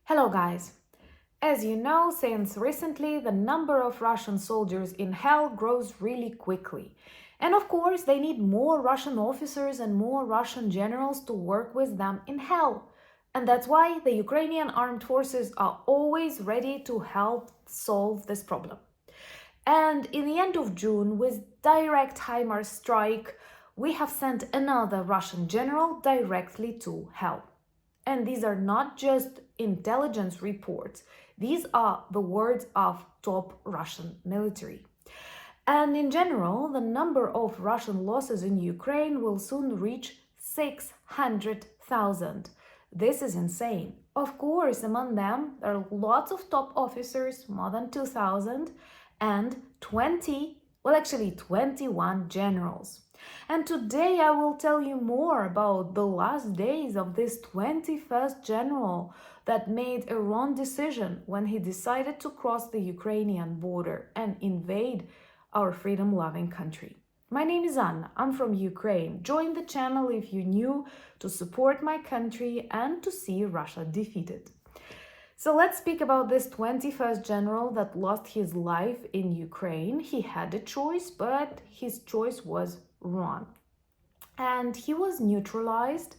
Hello guys! As you know, since recently the number of Russian soldiers in hell grows really quickly. And of course, they need more Russian officers and more Russian generals to work with them in hell. And that's why the Ukrainian armed forces are always ready to help solve this problem. And in the end of June, with direct HIMARS strike, we have sent another Russian general directly to hell. And these are not just intelligence reports. These are the words of top Russian military. And in general, the number of Russian losses in Ukraine will soon reach 600,000. This is insane. Of course, among them, there are lots of top officers, more than 2,000, and 21 generals. And today I will tell you more about the last days of this 21st general that made a wrong decision when he decided to cross the Ukrainian border and invade our freedom-loving country. My name is Anna, I'm from Ukraine. Join the channel if you're new to support my country and to see Russia defeated. So let's speak about this 21st general that lost his life in Ukraine. He had a choice, but his choice was wrong. And he was neutralized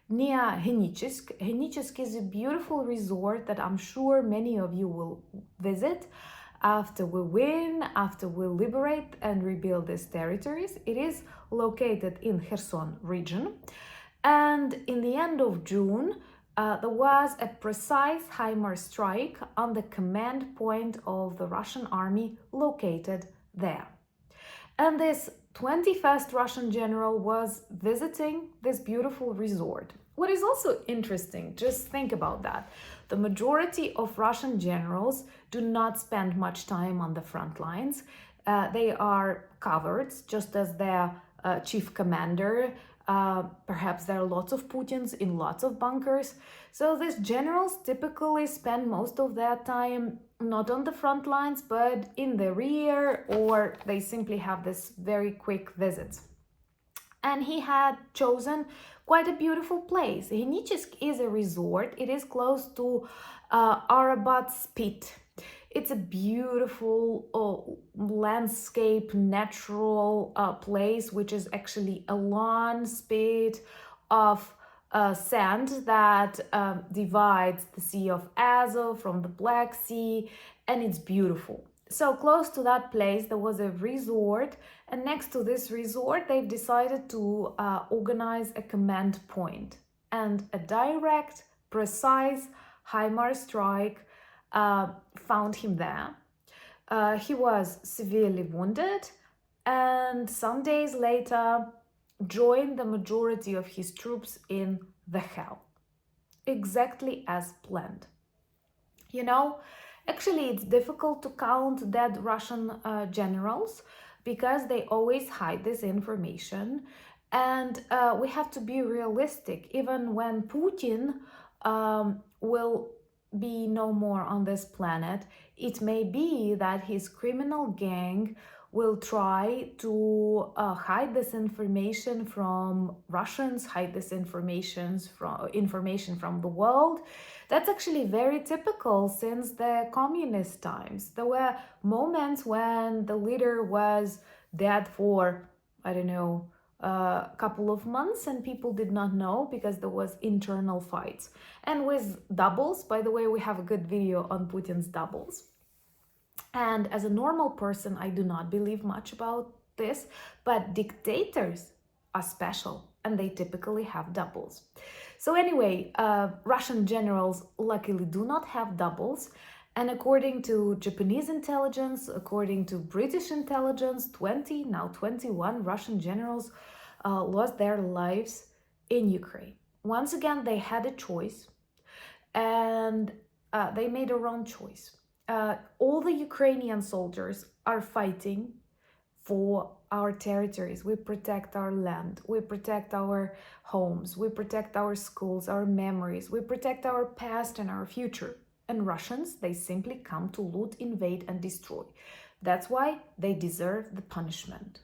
near Henichesk. Henichesk is a beautiful resort that I'm sure many of you will visit after we win, after we liberate and rebuild these territories. It is located in Kherson region. And in the end of June, there was a precise HIMARS strike on the command point of the Russian army located there. And this 21st Russian general was visiting this beautiful resort. What is also interesting, just think about that. The majority of Russian generals do not spend much time on the front lines. They are covered, just as their chief commander. Perhaps there are lots of Putins in lots of bunkers. So these generals typically spend most of their time not on the front lines, but in the rear, or they simply have this very quick visits. And he had chosen quite a beautiful place. Henichesk is a resort. It is close to Arabat Spit. It's a beautiful landscape, natural place, which is actually a long spit of sand that divides the Sea of Azov from the Black Sea, and it's beautiful. So close to that place, there was a resort, and next to this resort, they've decided to organize a command point. And a direct, precise HIMARS strike found him there. He was severely wounded, and some days later joined the majority of his troops in the hell, exactly as planned. You know, actually it's difficult to count dead Russian generals because they always hide this information, and we have to be realistic. Even when Putin will be no more on this planet, it may be that his criminal gang will try to hide this information from Russians, hide this information from the world. That's actually very typical since the communist times. There were moments when the leader was dead for, I don't know, a couple of months, and people did not know because there was internal fights. And with doubles, by the way, we have a good video on Putin's doubles. And as a normal person, I do not believe much about this, but dictators are special and they typically have doubles. So anyway, Russian generals luckily do not have doubles. And according to Japanese intelligence, according to British intelligence, 21 Russian generals lost their lives in Ukraine. Once again, they had a choice, and they made a wrong choice. All the Ukrainian soldiers are fighting for our territories. We protect our land, we protect our homes, we protect our schools, our memories, we protect our past and our future. And Russians, they simply come to loot, invade, and destroy. That's why they deserve the punishment.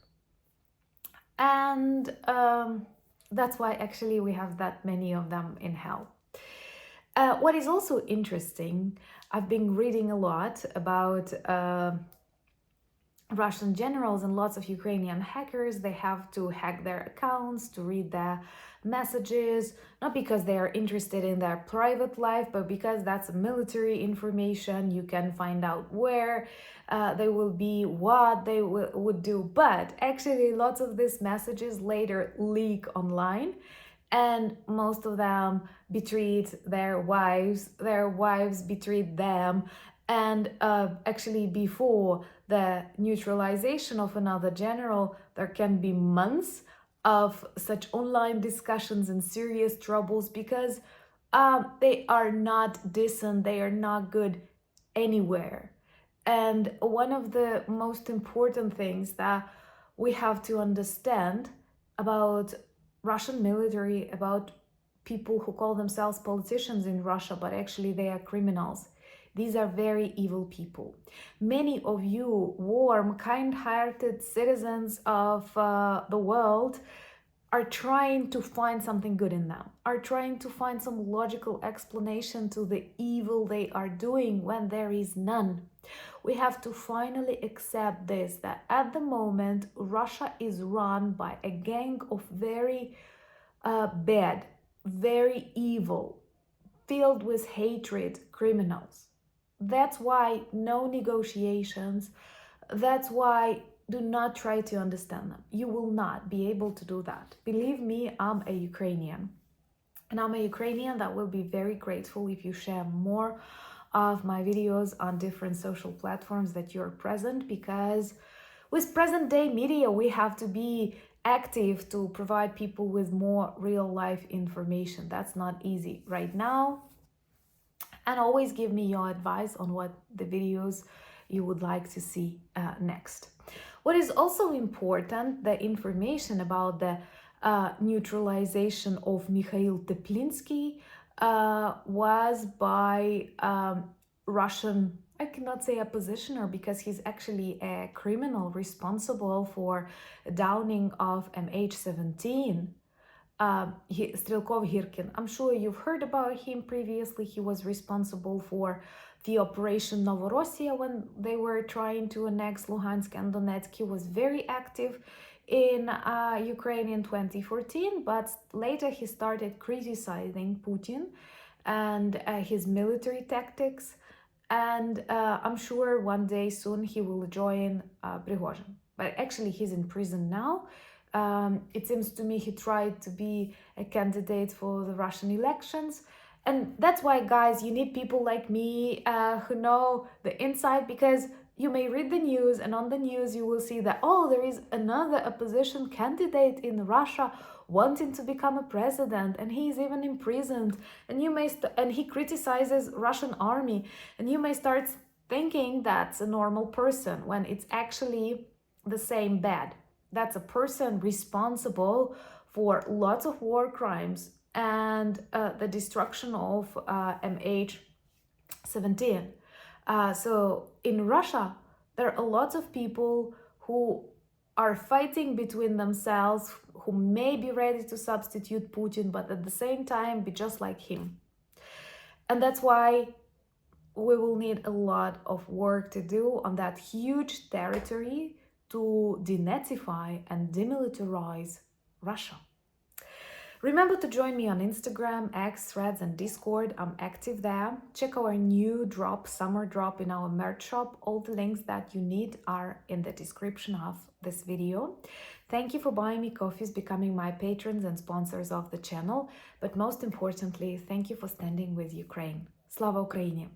And that's why actually we have that many of them in hell. What is also interesting, I've been reading a lot about Russian generals and lots of Ukrainian hackers. They have to hack their accounts to read their messages, not because they are interested in their private life, but because that's military information. You can find out where they will be, what they would do. But actually, lots of these messages later leak online, and most of them betrayed their wives betrayed them, and actually before the neutralization of another general, there can be months of such online discussions and serious troubles, because they are not decent, they are not good anywhere. And one of the most important things that we have to understand about Russian military, about people who call themselves politicians in Russia, but actually they are criminals. These are very evil people. Many of you warm, kind-hearted citizens of the world are trying to find something good in them, are trying to find some logical explanation to the evil they are doing when there is none. We have to finally accept this, that at the moment Russia is run by a gang of very bad, very evil, filled with hatred criminals. That's why no negotiations. That's why do not try to understand them. You will not be able to do that. Believe me, I'm a Ukrainian. And I'm a Ukrainian that will be very grateful if you share more of my videos on different social platforms that you're present, because with present day media, we have to be active to provide people with more real life information. That's not easy right now. And always give me your advice on what the videos you would like to see next. What is also important, the information about the neutralization of Mikhail Teplinsky was by Russian, I cannot say a positioner, because he's actually a criminal responsible for downing of MH17. Strelkov Hirkin. I'm sure you've heard about him previously. He was responsible for the Operation Novorossiya when they were trying to annex Luhansk and Donetsk. He was very active in Ukraine in 2014, but later he started criticizing Putin and his military tactics. And I'm sure one day soon he will join Prigozhin. But actually he's in prison now. It seems to me he tried to be a candidate for the Russian elections. And that's why, guys, you need people like me who know the inside, because you may read the news, and on the news you will see that, oh, there is another opposition candidate in Russia wanting to become a president, and he's even imprisoned, and you may and he criticizes Russian army, and you may start thinking that's a normal person when it's actually the same bad. That's a person responsible for lots of war crimes and the destruction of MH17. So in Russia, there are lots of people who are fighting between themselves, who may be ready to substitute Putin, but at the same time be just like him. And that's why we will need a lot of work to do on that huge territory to denazify and demilitarize Russia. Remember to join me on Instagram, X, Threads, and Discord. I'm active there. Check our new drop, summer drop in our merch shop. All the links that you need are in the description of this video. Thank you for buying me coffees, becoming my patrons and sponsors of the channel. But most importantly, thank you for standing with Ukraine. Slava Ukraini!